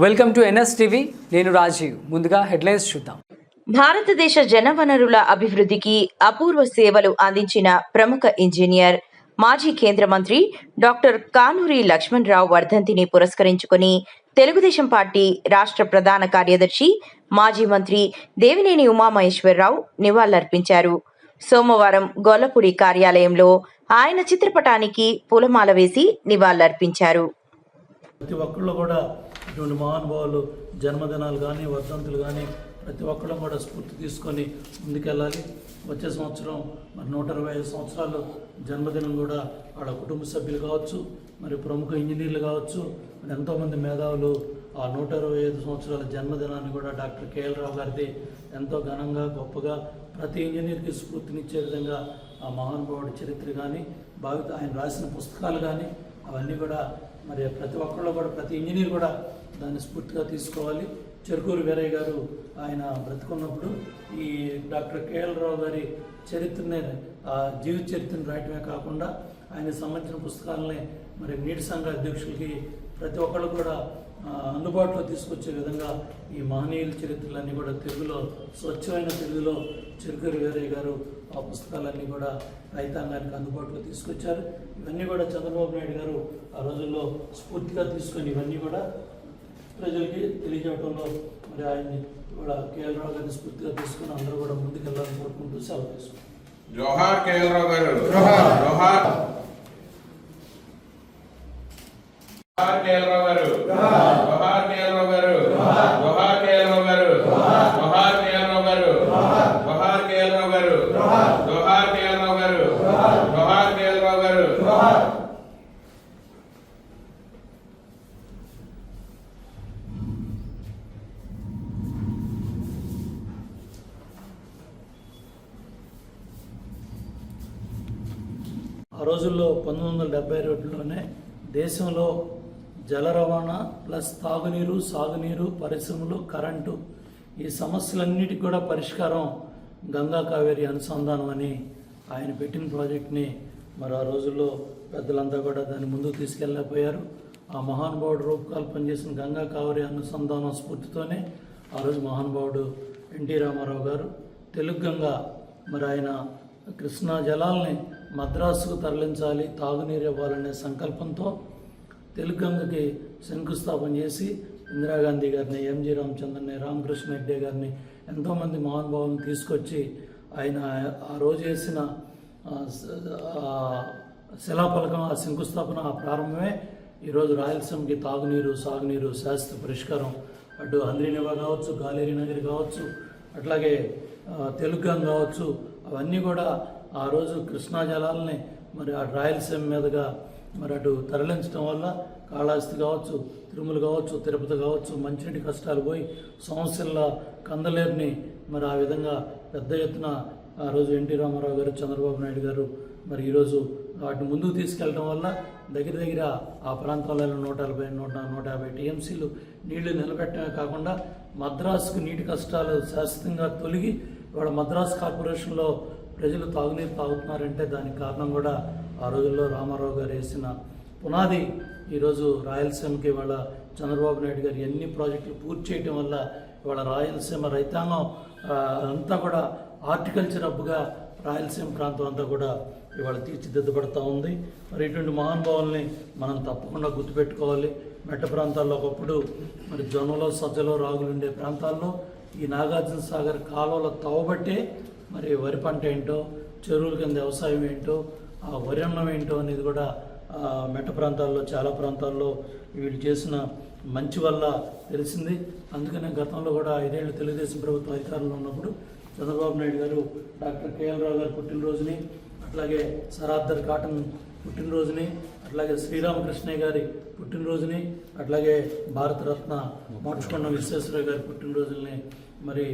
Welcome to NSTV. నేను రాజీవ్. ముందుగా headlines చూద్దాం. భారతదేశ జనవనరుల అభివృద్ధికి అపూర్వ సేవలు అందించిన ప్రముఖ ఇంజనీర్, మాజీ కేంద్ర మంత్రి డాక్టర్ కానూరి లక్ష్మణరావు వర్ధంతిని పురస్కరించుకుని తెలుగుదేశం పార్టీ రాష్ట్ర ప్రధాన కార్యదర్శి, మాజీ మంత్రి దేవినేని ఉమామహేశ్వరరావు నివాళులర్పించారు. సోమవారం గొల్లపూడి కార్యాలయంలో ఆయన చిత్రపటానికి పూలమాల వేసి నివాళులర్పించారు. ప్రతి ఒక్కళ్ళు కూడా ఇటువంటి మహానుభావులు జన్మదినాలు కానీ వర్ధంతులు కానీ ప్రతి ఒక్కళ్ళు కూడా స్ఫూర్తి తీసుకొని ముందుకెళ్ళాలి. వచ్చే సంవత్సరం మరి 125 సంవత్సరాలు జన్మదినం కూడా వాళ్ళ కుటుంబ సభ్యులు కావచ్చు, మరి ప్రముఖ ఇంజనీర్లు కావచ్చు, మరి ఎంతోమంది మేధావులు ఆ 125 సంవత్సరాల జన్మదినాన్ని కూడా డాక్టర్ కేఎల్ రావు గారిది ఎంతో ఘనంగా గొప్పగా ప్రతి ఇంజనీర్కి స్ఫూర్తినిచ్చే విధంగా ఆ మహానుభావుడి చరిత్ర కానీ ఆయన రాసిన పుస్తకాలు కానీ అవన్నీ కూడా మరి ప్రతి ఒక్కళ్ళు కూడా ప్రతి ఇంజనీర్ కూడా దాన్ని స్ఫూర్తిగా తీసుకోవాలి. చెరుకూరు వీరయ్య గారు ఆయన బ్రతుకున్నప్పుడు ఈ డాక్టర్ కేఎల్ రావు గారి చరిత్రని జీవిత చరిత్రను రాయటమే కాకుండా ఆయనకు సంబంధించిన పుస్తకాలని మరి నీటి సంఘ అధ్యక్షులకి ప్రతి ఒక్కళ్ళు కూడా అందుబాటులో తీసుకొచ్చే విధంగా ఈ మహనీయుల చరిత్రలన్నీ కూడా తెలుగులో స్వచ్ఛమైన తెలుగులో చెరుకూరు వీరయ్య గారు ఆ పుస్తకాలన్నీ కూడా రైతాంగానికి అందుబాటులో తీసుకొచ్చారు. ఇవన్నీ కూడా చంద్రబాబు నాయుడు గారు ఆ రోజుల్లో స్ఫూర్తిగా తీసుకొని ఇవన్నీ కూడా ప్రజలకి తెలియజేయడంలో మరి ఆయన్ని కూడా కేఎల్ రావు గారిని స్ఫూర్తిగా తీసుకుని అందరూ కూడా ముందుకెళ్ళాలని కోరుకుంటూ సెలవు తీసుకుంటాం. జోహార్ కేఎల్ రావు గారు. జోహార్ జోహార్ కేఎల్ రావు గారు. జోహార్ కేఎల్ రావు గారు. జోహార్ కేఎల్ రావు గారు. జోహార్ కేఎల్ రావు గారు. జోహార్ కేఎల్ రావు గారు. జోహార్ కేఎల్ రావు గారు. జోహార్ కేఎల్ రావు గారు. ఆ రోజుల్లో 1972లోనే దేశంలో జల రవాణా ప్లస్ తాగునీరు, సాగునీరు, పరిశ్రమలు, కరెంటు ఈ సమస్యలన్నిటికీ కూడా పరిష్కారం గంగా కావేరి అనుసంధానం అని ఆయన పెట్టిన ప్రాజెక్ట్ని మరి ఆ రోజుల్లో పెద్దలంతా కూడా దాన్ని ముందుకు తీసుకెళ్ళలేకపోయారు. ఆ మహానుభావుడు రూపకల్పన చేసిన గంగా కావేరి అనుసంధానం స్ఫూర్తితోనే ఆ రోజు మహానుభావుడు ఎన్టీ రామారావు గారు తెలుగు గంగా మరి ఆయన కృష్ణా జలాల్ని మద్రాసుకు తరలించాలి, తాగునీరు ఇవ్వాలనే సంకల్పంతో తెలుగు గంగకి శంకుస్థాపన చేసి ఇందిరాగాంధీ గారిని, ఎంజి రామచంద్రని, రామకృష్ణ హెగ్డే గారిని ఎంతోమంది మహానుభావులను తీసుకొచ్చి ఆయన ఆ రోజు వేసిన శిలాఫలకం, ఆ శంకుస్థాపన, ఆ ప్రారంభమే ఈరోజు రాయలసీమకి తాగునీరు, సాగునీరు, శాశ్వత పరిష్కారం అటు హంద్రీనివా కావచ్చు, గాలేరి నగరి కావచ్చు, అట్లాగే తెలుగు గంగ కావచ్చు, అవన్నీ కూడా ఆ రోజు కృష్ణా జలాలని మరి ఆ రాయలసీమ మీదుగా మరి అటు తరలించడం వల్ల కాళహస్తి కావచ్చు, తిరుమల కావచ్చు, తిరుపతి కావచ్చు మంచినీటి కష్టాలు పోయి సంవత్సరాల కందలేరుని మరి ఆ విధంగా పెద్ద ఎత్తున ఆ రోజు ఎన్టీ రామారావు గారు, చంద్రబాబు నాయుడు గారు మరి ఈరోజు వాటిని ముందుకు తీసుకెళ్ళడం వల్ల దగ్గర ఆ ప్రాంతాలలో 140-150 టీఎంసీలు నీళ్లు నిలబెట్టడమే కాకుండా మద్రాసుకు నీటి కష్టాలు శాశ్వతంగా తొలగి ఇవాళ మద్రాసు కార్పొరేషన్లో ప్రజలు తాగునీరు తాగుతున్నారంటే దానికి కారణం కూడా ఆ రోజుల్లో రామారావు గారు వేసిన పునాది. ఈరోజు రాయలసీమకి ఇవాళ చంద్రబాబు నాయుడు గారు ఎన్ని ప్రాజెక్టులు పూర్తి చేయడం వల్ల ఇవాళ రాయలసీమ రైతాంగం అంతా కూడా హార్టికల్చర్ హబ్గా రాయలసీమ ప్రాంతం అంతా కూడా ఇవాళ తీర్చిదిద్దబడుతూ ఉంది. మరి ఇటువంటి మహానుభావుల్ని మనం తప్పకుండా గుర్తుపెట్టుకోవాలి. మెట్ట ప్రాంతాల్లో ఒకప్పుడు మరి జొన్నలో, సజ్జలో, రాగులు ఉండే ప్రాంతాల్లో ఈ నాగార్జున సాగర్ కాలువల తవ్వబట్టే మరి వరి పంట ఏంటో, చెరువుల కింద వ్యవసాయం ఏంటో, ఆ వరి అన్నం ఏంటో అనేది కూడా మెట్ట ప్రాంతాల్లో చాలా ప్రాంతాల్లో వీళ్ళు చేసిన మంచి వల్ల తెలిసింది. అందుకనే గతంలో కూడా 5 ఏళ్ళు తెలుగుదేశం ప్రభుత్వం అధికారంలో ఉన్నప్పుడు చంద్రబాబు నాయుడు గారు డాక్టర్ కేఎల్ రావు గారి పుట్టినరోజుని, అట్లాగే సరాద్దర్ కాటన్ పుట్టినరోజుని, అట్లాగే శ్రీరామకృష్ణయ్య గారి పుట్టినరోజుని, అట్లాగే భారతరత్న మార్చుకొండ విశ్వేశ్వరయ్య గారి పుట్టినరోజుల్ని మరి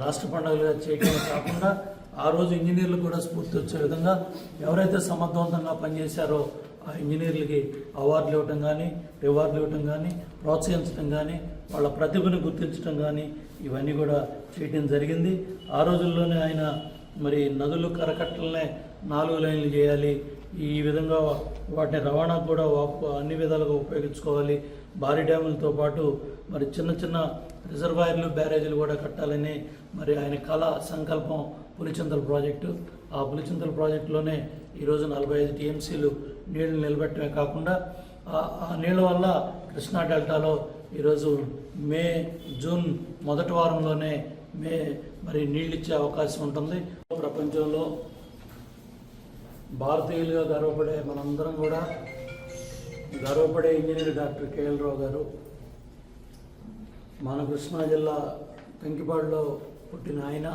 రాష్ట్ర పండుగలుగా చేయడమే కాకుండా ఆ రోజు ఇంజనీర్లు కూడా స్ఫూర్తి వచ్చే విధంగా ఎవరైతే సమర్థవంతంగా పనిచేశారో ఆ ఇంజనీర్లకి అవార్డులు ఇవ్వటం కానీ, రివార్డులు ఇవ్వటం కానీ, ప్రోత్సహించడం కానీ, వాళ్ళ ప్రతిభను గుర్తించడం కానీ ఇవన్నీ కూడా చేయడం జరిగింది. ఆ రోజుల్లోనే ఆయన మరి నదులు కరకట్టలనే 4 లైన్లు చేయాలి. ఈ విధంగా వాటిని రవాణాకు కూడా అన్ని విధాలుగా ఉపయోగించుకోవాలి. భారీ డ్యాములతో పాటు మరి చిన్న చిన్న రిజర్వాయర్లు, బ్యారేజీలు కూడా కట్టాలని మరి ఆయన కళ సంకల్పం పులిచింతల ప్రాజెక్టు. ఆ పులిచింతల ప్రాజెక్టులోనే ఈరోజు 45 టీఎంసీలు నీళ్లు నిలబెట్టమే కాకుండా ఆ నీళ్ళ వల్ల కృష్ణా డెల్టాలో ఈరోజు మే, జూన్ మొదటి వారంలోనే మరి నీళ్ళు ఇచ్చే అవకాశం ఉంటుంది. ప్రపంచంలో భారతీయులుగా గర్వపడే మనందరం కూడా గర్వపడే ఇంజనీర్ డాక్టర్ కేఎల్ రావు గారు మన కృష్ణా జిల్లా కంకిపాడులో పుట్టిన ఆయన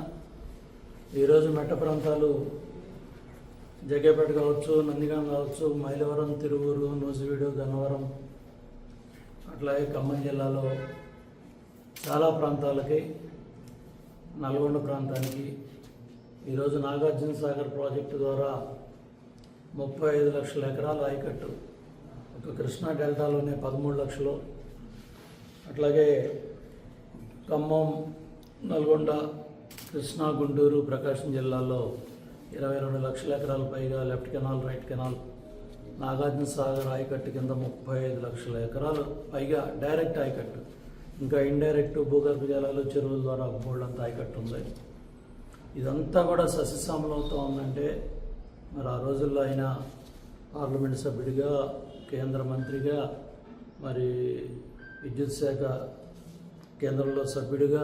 ఈరోజు మెట్ట ప్రాంతాలు జగ్గేపేట కావచ్చు, నందిగాం కావచ్చు, మైలవరం, తిరువూరు, నూజివీడు, గన్నవరం, అట్లాగే ఖమ్మం జిల్లాలో చాలా ప్రాంతాలకి, నల్గొండ ప్రాంతానికి ఈరోజు నాగార్జున సాగర్ ప్రాజెక్టు ద్వారా 35 లక్షల ఎకరాల ఆయకట్టు, ఒక కృష్ణా డెల్టాలోనే 13 లక్షలు, అట్లాగే ఖమ్మం, నల్గొండ, కృష్ణా, గుంటూరు, ప్రకాశం జిల్లాల్లో 22 లక్షల ఎకరాలు పైగా left canal, right canal, Nagarjuna Sagar ఆయకట్టు కింద 35 లక్షల ఎకరాలు పైగా డైరెక్ట్ ఆయకట్టు, ఇంకా ఇండైరెక్ట్ భూగర్భ జలాలు, చెరువుల ద్వారా బోళ్ళంతా ఆయకట్టు ఉంది. ఇదంతా కూడా సస్యశ్యామలం అవుతూ ఉందంటే మరి ఆ రోజుల్లో ఆయన పార్లమెంట్ సభ్యుడిగా, కేంద్ర మంత్రిగా, మరి విద్యుత్ శాఖ కేంద్రంలో సభ్యుడిగా,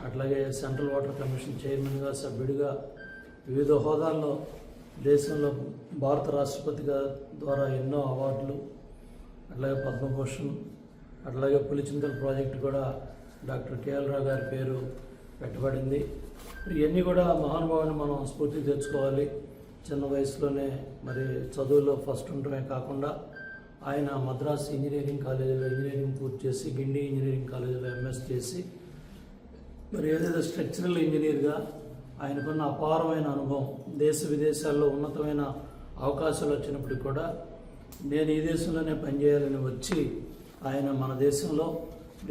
అట్లాగే సెంట్రల్ వాటర్ కమిషన్ చైర్మన్గా, సభ్యుడిగా వివిధ హోదాల్లో దేశంలో భారత రాష్ట్రపతిగా ద్వారా ఎన్నో అవార్డులు, అట్లాగే పద్మభూషణ్, అట్లాగే పులిచింతల ప్రాజెక్టు కూడా డాక్టర్ కేఎల్ రావు గారి పేరు పెట్టబడింది. ఇవన్నీ కూడా మహానుభావుని మనం స్ఫూర్తి తెచ్చుకోవాలి. చిన్న వయసులోనే మరి చదువులో ఫస్ట్ ఉండటమే కాకుండా ఆయన మద్రాస్ ఇంజనీరింగ్ కాలేజీలో ఇంజనీరింగ్ పూర్తి చేసి, గిండి ఇంజనీరింగ్ కాలేజీలో ఎంఎస్ చేసి, మరి ఏదైతే స్ట్రక్చరల్ ఇంజనీర్గా ఆయనకున్న అపారమైన అనుభవం, దేశ విదేశాల్లో ఉన్నతమైన అవకాశాలు వచ్చినప్పటికీ కూడా నేను ఈ దేశంలోనే పనిచేయాలని వచ్చి ఆయన మన దేశంలో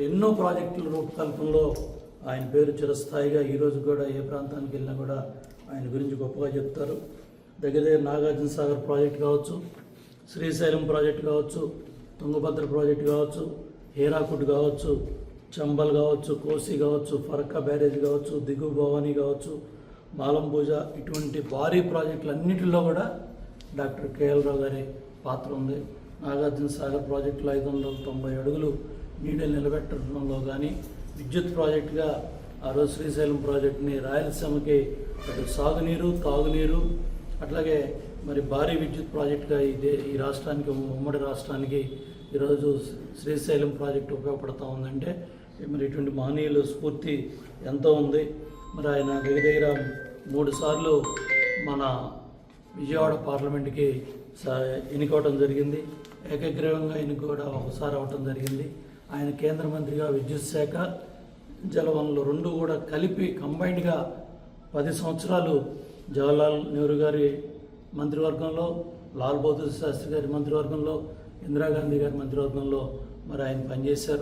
ఎన్నో ప్రాజెక్టుల రూపకల్పనలో ఆయన పేరు చిరస్థాయిగా ఈరోజు కూడా ఏ ప్రాంతానికి వెళ్ళినా కూడా ఆయన గురించి గొప్పగా చెప్తారు. దగ్గర నాగార్జున సాగర్ ప్రాజెక్ట్ కావచ్చు, శ్రీశైలం ప్రాజెక్ట్ కావచ్చు, తుంగభద్ర ప్రాజెక్ట్ కావచ్చు, హీరాకుడ్ కావచ్చు, చంబల్ కావచ్చు, కోసి కావచ్చు, ఫరక్కా బ్యారేజ్ కావచ్చు, దిగువ భవానీ కావచ్చు, మాలంపూజ, ఇటువంటి భారీ ప్రాజెక్టులన్నింటిలో కూడా డాక్టర్ కేఎల్ రావు గారి పాత్ర ఉంది. నాగార్జున సాగర్ ప్రాజెక్టులో 590 అడుగులు నీళ్ళు నిలబెట్టడంలో కానీ, విద్యుత్ ప్రాజెక్టుగా ఆ రోజు శ్రీశైలం ప్రాజెక్టుని రాయలసీమకి అటు సాగునీరు, తాగునీరు, అట్లాగే మరి భారీ విద్యుత్ ప్రాజెక్టుగా ఈ రాష్ట్రానికి, ఉమ్మడి రాష్ట్రానికి ఈరోజు శ్రీశైలం ప్రాజెక్టు ఉపయోగపడుతూ ఉందంటే మరి ఇటువంటి మహనీయుల స్ఫూర్తి ఎంతో ఉంది. మరి ఆయన దగ్గర 3 సార్లు మన విజయవాడ పార్లమెంట్కి ఎన్నికవడం జరిగింది. ఏకగ్రీవంగా కూడా ఒకసారి అవటం జరిగింది. ఆయన కేంద్ర మంత్రిగా విద్యుత్ శాఖ, జలవనరులు 2 కూడా కలిపి కంబైన్డ్గా 10 సంవత్సరాలు జవహర్లాల్ నెహ్రూ గారి మంత్రివర్గంలో, లాల్ బహదూర్ శాస్త్రి గారి మంత్రివర్గంలో, ఇందిరాగాంధీ గారి మంత్రివర్గంలో మరి ఆయన పనిచేశారు.